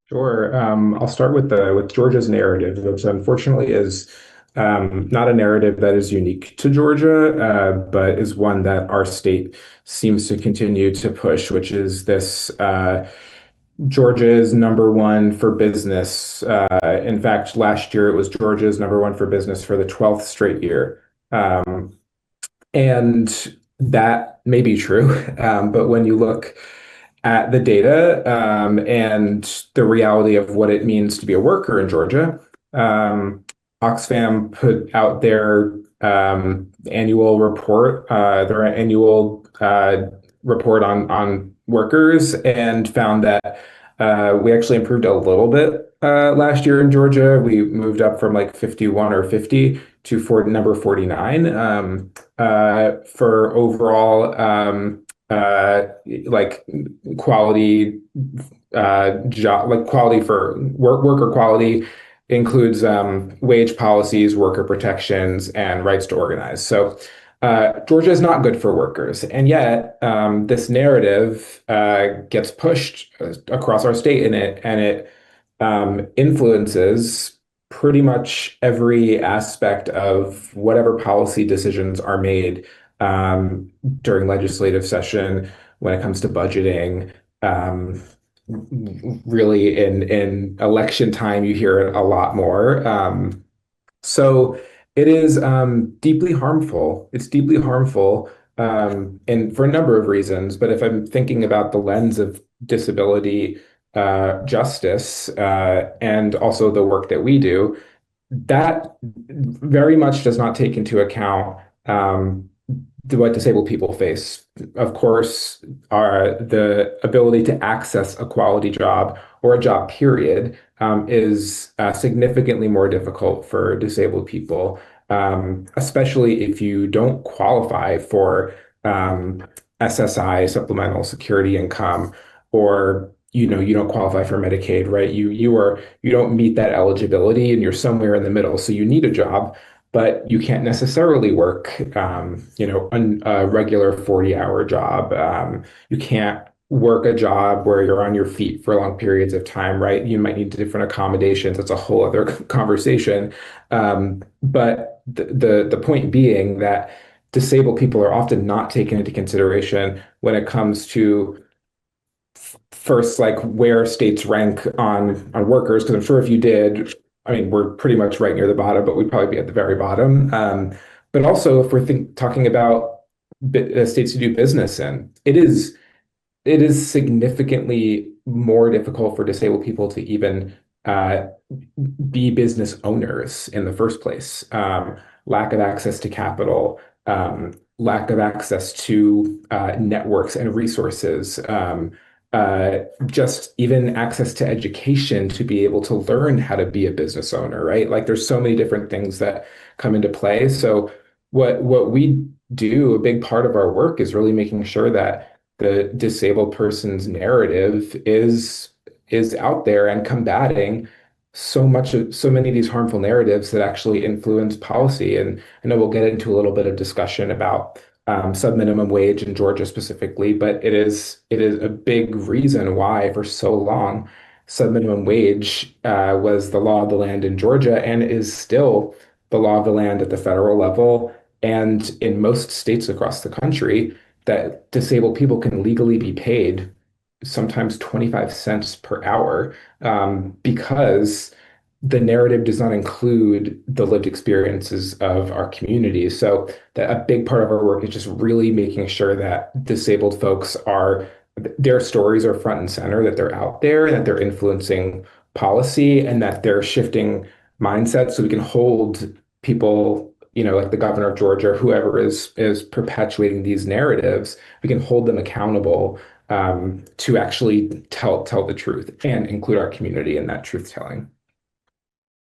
Sure. I'll start with the with Georgia's narrative, which unfortunately is not a narrative that is unique to Georgia, but is one that our state seems to continue to push, which is this Georgia is number one for business. In fact, last year it was Georgia's number one for business for the 12th straight year. Um, and that may be true, but when you look at the data and the reality of what it means to be a worker in Georgia. Oxfam put out their annual report on workers, and found that we actually improved a little bit last year in Georgia. We moved up from like 51 or 50 to number 49 for overall like quality job, like quality for worker quality includes wage policies, worker protections, and rights to organize. So Georgia is not good for workers, and yet this narrative gets pushed across our state, and it influences pretty much every aspect of whatever policy decisions are made during legislative session when it comes to budgeting. Um, Really, in election time, you hear it a lot more. So it is deeply harmful. It's deeply harmful, and for a number of reasons. But if I'm thinking about the lens of disability justice and also the work that we do, that very much does not take into account what disabled people face. Of course, are the ability to access a quality job or a job period is significantly more difficult for disabled people, especially if you don't qualify for SSI, supplemental security income, or you don't qualify for Medicaid, right? You don't meet that eligibility, and you're somewhere in the middle. So you need a job, but you can't necessarily work, a regular 40-hour job. You can't work a job where you're on your feet for long periods of time, right? You might need different accommodations. That's a whole other conversation. But the point being that disabled people are often not taken into consideration when it comes to first, like where states rank on workers, because I'm sure if you did, I mean, we're pretty much right near the bottom, but we'd probably be at the very bottom. But also, if we're talking about states to do business in, it is significantly more difficult for disabled people to even uh, be business owners in the first place. Lack of access to capital, lack of access to networks and resources, just even access to education to be able to learn how to be a business owner, right? Like there's so many different things that come into play. So what we do, a big part of our work is really making sure that the disabled person's narrative is out there and combating so many of these harmful narratives that actually influence policy. And I know we'll get into a little bit of discussion about subminimum wage in Georgia specifically, but it is a big reason why for so long subminimum wage was the law of the land in Georgia, and is still the law of the land at the federal level and in most states across the country, that disabled people can legally be paid sometimes 25 cents per hour, because the narrative does not include the lived experiences of our community. So that a big part of our work is just really making sure that disabled folks their stories are front and center, that they're out there, and that they're influencing policy, and that they're shifting mindsets so we can hold people, like the governor of Georgia, whoever is perpetuating these narratives, we can hold them accountable to actually tell the truth and include our community in that truth telling.